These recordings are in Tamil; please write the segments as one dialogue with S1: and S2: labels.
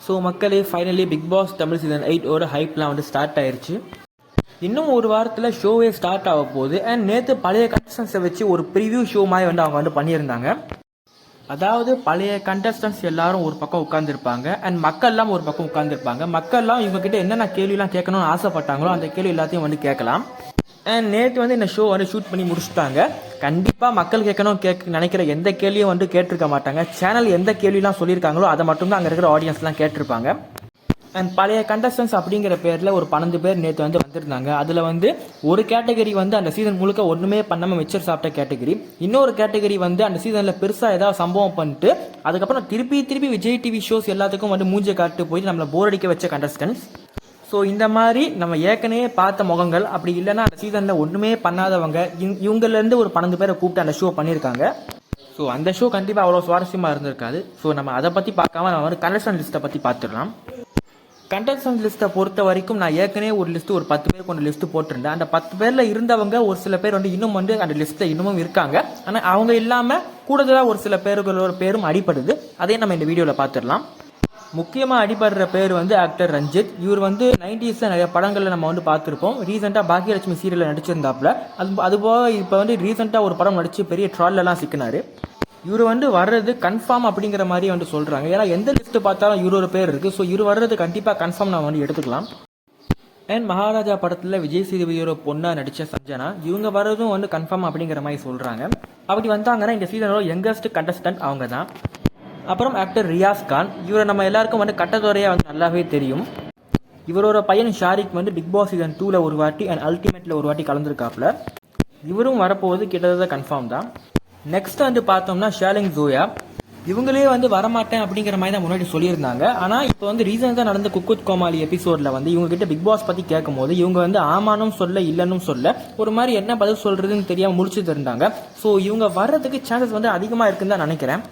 S1: ஸோ மக்களே finally Bigg Boss Tamil season 8 ஓட ஹைப்லாம் வந்து ஸ்டார்ட் ஆயிடுச்சு. இன்னும் ஒரு வாரத்தில் ஷோவே ஸ்டார்ட் ஆக போகுது. அண்ட் நேற்று பழைய கண்டஸ்டன்ஸை வச்சு ஒரு ப்ரிவியூ ஷோ மாதிரி வந்து அவங்க வந்து பண்ணியிருந்தாங்க. அதாவது பழைய கண்டஸ்டன்ஸ் எல்லாரும் ஒரு பக்கம் உட்காந்துருப்பாங்க அண்ட் மக்கள்லாம் ஒரு பக்கம் உட்காந்துருப்பாங்க. மக்கள்லாம் இவங்க கிட்ட என்னென்ன கேள்விலாம் கேட்கணும்னு ஆசைப்பட்டாங்களோ அந்த கேள்வி எல்லாத்தையும் வந்து கேட்கலாம். அண்ட் நேற்று வந்து இந்த ஷோ வந்து ஷூட் பண்ணி முடிச்சுட்டாங்க. கண்டிப்பாக மக்கள் நினைக்கிற எந்த கேள்வியும் வந்து கேட்டிருக்க மாட்டாங்க. சேனல் எந்த கேள்விலாம் சொல்லியிருக்காங்களோ அதை மட்டும்தான் அங்கே இருக்கிற ஆடியன்ஸ்லாம் கேட்டிருப்பாங்க. அண்ட் பழைய கண்டஸ்டன்ஸ் அப்படிங்கிற பேரில் ஒரு 12 பேர் நேற்று வந்து வந்திருந்தாங்க. அதில் வந்து ஒரு கேட்டகரி வந்து அந்த சீசன் முழுக்க ஒன்றுமே பண்ணாமல் மிச்சர் சாப்பிட்ட கேட்டகரி, இன்னொரு கேட்டகரி வந்து அந்த சீசனில் பெருசாக ஏதாவது சம்பவம் பண்ணிட்டு அதுக்கப்புறம் திருப்பி விஜய் டிவி ஷோஸ் எல்லாத்துக்கும் வந்து மூஞ்சை காட்டு போய் நம்மளை போர் அடிக்க வச்ச கண்டஸ்டன்ஸ். ஸோ இந்த மாதிரி நம்ம ஏற்கனவே பார்த்த முகங்கள், அப்படி இல்லைன்னா அந்த சீசனில் ஒன்றுமே பண்ணாதவங்க, இவங்கலேருந்து ஒரு 12 பேரை கூப்பிட்டு அந்த ஷோ பண்ணியிருக்காங்க. ஸோ அந்த ஷோ கண்டிப்பாக அவ்வளோ சுவாரஸ்யமாக இருந்திருக்காது. ஸோ நம்ம அதை பற்றி பார்க்காம நம்ம வந்து கண்டஸ்டன்ட் லிஸ்ட்டை பற்றி பார்த்துடலாம். கண்டஸ்டன்ட் லிஸ்ட்டை பொறுத்த வரைக்கும் நான் ஏற்கனவே ஒரு லிஸ்ட்டு ஒரு 10 பேர் கொண்ட லிஸ்ட்டு போட்டிருந்தேன். அந்த 10 பேரில் இருந்தவங்க ஒரு சில பேர் வந்து இன்னும் வந்து அந்த லிஸ்ட்டில் இன்னமும் இருக்காங்க. ஆனால் அவங்க இல்லாமல் கூடுதலாக ஒரு சில பேர்களோட பேரும் அடிப்படுது. அதையும் நம்ம இந்த வீடியோவில் பார்த்துடலாம். முக்கியமாக அடிபடுற பேர் வந்து ஆக்டர் ரஞ்சித். இவர் வந்து 90s நிறைய படங்களில் நம்ம வந்து பார்த்துருப்போம். ரீசெண்டாக பாக்கியலட்சுமி சீரியலில் நடிச்சிருந்தாப்புல. அதுபோக இப்போ வந்து ரீசெண்டாக ஒரு படம் நடிச்சு பெரிய ட்ரால்லாம் சிக்கினார். இவர் வந்து வர்றது கன்ஃபார்ம் அப்படிங்கிற மாதிரி வந்து சொல்கிறாங்க. ஏன்னா எந்த லிஸ்ட்டு பார்த்தாலும் இவரோட பேர் இருக்குது. ஸோ இவர் வர்றது கண்டிப்பாக கன்ஃபார்ம் நம்ம வந்து எடுத்துக்கலாம். அண்ட் மகாராஜா படத்தில் விஜய் சேதுபதியோட பொண்ணாக நடித்த சஞ்சனா, இவங்க வர்றதும் வந்து கன்ஃபார்ம் அப்படிங்கிற மாதிரி சொல்கிறாங்க. அப்படி வந்தாங்கன்னா இந்த சீசனோட யங்கஸ்ட் கண்டஸ்டன்ட் அவங்க தான். அப்புறம் ஆக்டர் ரியாஸ் கான், இவரை நம்ம எல்லாருக்கும் வந்து கட்டத்துறையாக வந்து நல்லாவே தெரியும். இவரோட பையன் ஷாரிக் வந்து பிக் பாஸ் சீசன் 2ல் ஒரு வாட்டி அண்ட் அல்டிமேட்டில் ஒரு வாட்டி கலந்துருக்காப்புல. இவரும் வரப்போவது கிட்டத்தட்ட கன்ஃபார்ம் தான். நெக்ஸ்ட் வந்து பார்த்தோம்னா ஷேலிங் ஜோயா, இவங்களே வந்து வரமாட்டேன் அப்படிங்கிற மாதிரி தான் முன்னாடி சொல்லியிருந்தாங்க. ஆனால் இப்போ வந்து ரீசெண்டாக நடந்த குக் வித் கோமாளி எபிசோடில் வந்து இவங்க கிட்ட பிக் பாஸ் பற்றி கேட்கும் போது இவங்க வந்து ஆமானும் சொல்ல இல்லைன்னு சொல்ல ஒரு மாதிரி என்ன பதில் சொல்றதுன்னு தெரியாமல் முடிச்சுட்டு இருந்தாங்க. ஸோ இவங்க வர்றதுக்கு சான்சஸ் வந்து அதிகமாக இருக்குன்னு தான் நினைக்கிறேன்.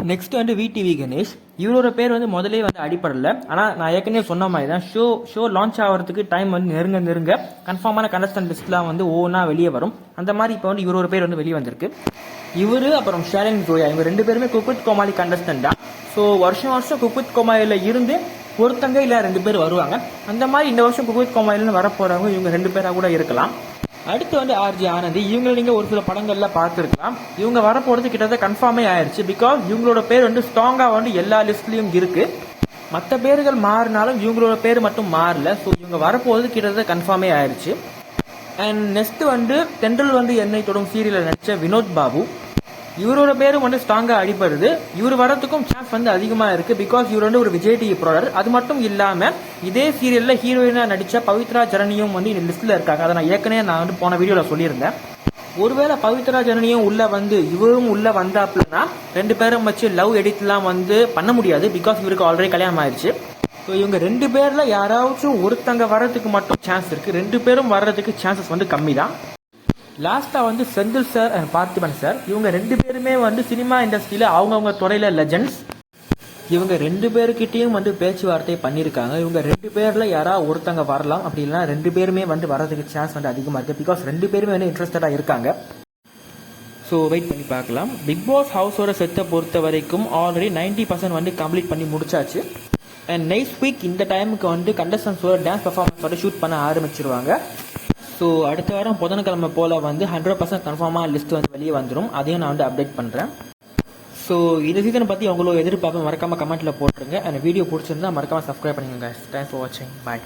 S1: நெக்ஸ்ட் வந்து விடிவி கணேஷ், இவரோட பேர் வந்து முதலே வந்து அடிப்படல. ஆனால் நான் ஏற்கனவே சொன்ன மாதிரி தான் ஷோ லான்ச் ஆகிறதுக்கு டைம் வந்து நெருங்க கன்ஃபார்மான கண்டஸ்டன்ட் லிஸ்ட்லாம் வந்து ஒவ்வொன்றா வெளியே வரும். அந்த மாதிரி இப்போ வந்து இவரோட பேர் வந்து வெளியே வந்திருக்கு. இவர் அப்புறம் ஷேலிங் ஜோயா, இவங்க 2 பேருமே குக் வித் கோமாளி கண்டஸ்டன்ட் தான். ஸோ வருஷம் குக் வித் கோமாளியில் இருந்து ஒருத்தங்க இல்லை 2 பேர் வருவாங்க. அந்த மாதிரி இந்த வருஷம் குக் வித் கோமாளின்னு வரப்போறவங்க இவங்க 2 பேராக கூட இருக்கலாம். அடுத்து வந்து ஆர்ஜி ஆனந்தி, இவங்க நீங்க ஒரு சில படங்கள்ல பார்த்துருக்கலாம். இவங்க வரப்போறது கிட்டத்தட்ட கன்ஃபார்மே ஆயிடுச்சு. பிகாஸ் இவங்களோட பேர் வந்து ஸ்ட்ராங்கா வந்து எல்லா லிஸ்ட்லயும் இருக்கு. மற்ற பேர்கள் மாறினாலும் இவங்களோட பேர் மட்டும் மாறல. ஸோ இவங்க வரப்போறது கிட்டத்தட்ட கன்ஃபார்மே ஆயிடுச்சு. அண்ட் நெக்ஸ்ட் வந்து தென்றல் வந்து என்னை தொடும் சீரியலில் நடிச்ச வினோத் பாபு, இவரோட பேரும் வந்து ஸ்ட்ராங்கா அடிபடுது. இவர் வரதுக்கும் சான்ஸ் வந்து அதிகமாக இருக்கு. பிகாஸ் இவர் வந்து ஒரு விஜய் டிவி ப்ராடக்ட். அது மட்டும் இல்லாம இதே சீரியல்ல ஹீரோயினா நடிச்ச பவித்ரா ஜனனியும் வந்து இந்த லிஸ்ட்ல இருக்காங்க. அதை நான் ஏற்கனவே வந்து போன வீடியோல சொல்லியிருந்தேன். ஒருவேளை பவித்ரா ஜனனியும் உள்ள வந்து இவரும் உள்ள வந்தாப்லன்னா 2 பேரும் வச்சு லவ் எடிட்லாம் வந்து பண்ண முடியாது. பிகாஸ் இவருக்கு ஆல்ரெடி கல்யாணம் ஆயிடுச்சு. ஸோ இவங்க 2 பேர்ல யாராச்சும் ஒருத்தங்க வர்றதுக்கு மட்டும் சான்ஸ் இருக்கு. 2 பேரும் வர்றதுக்கு சான்சஸ் வந்து கம்மி தான். லாஸ்ட்டாக வந்து Senthil sir and Parthiban sir, இவங்க 2 பேருமே வந்து சினிமா இண்டஸ்ட்ரியில் அவங்கவுங்க துறையில் லெஜண்ட்ஸ். இவங்க 2 பேருக்கிட்டையும் வந்து பேச்சுவார்த்தை பண்ணியிருக்காங்க. இவங்க 2 பேரில் யாராவது ஒருத்தங்க வரலாம், அப்படி இல்லைனா 2 பேருமே வந்து வரதுக்கு சான்ஸ் வந்து அதிகமாக இருக்குது. பிகாஸ் 2 பேருமே வந்து இன்ட்ரெஸ்டடாக இருக்காங்க. ஸோ வெயிட் பண்ணி பார்க்கலாம். பிக் பாஸ் ஹவுஸோட செட்டை பொறுத்த வரைக்கும் ஆல்ரெடி 90% வந்து கம்ப்ளீட் பண்ணி முடிச்சாச்சு. அண்ட் நெக்ஸ்ட் வீக் இந்த டைமுக்கு வந்து கண்டஸ்டன்ஸோட டான்ஸ் பர்ஃபார்மன்ஸ் வந்து ஷூட் பண்ண ஆரம்பிச்சிருவாங்க. ஸோ அடுத்த வாரம் புதன்கிழமை போல் வந்து 100% கன்ஃபார்மாக லிஸ்ட் வந்து வெளியே வந்துடும். அதையும் நான் வந்து அப்டேட் பண்ணுறேன். ஸோ இந்த சீசனை பற்றி உங்களோட எதிர்பார்ப்பு மறக்காமல் கமெண்ட்டில் போட்டுருங்க. அந்த வீடியோ பிடிச்சிருந்தா மறக்காமல் சப்ஸ்கிரைப் பண்ணுங்க. தேங்க்ஸ் ஃபார் வாட்சிங். பாய்.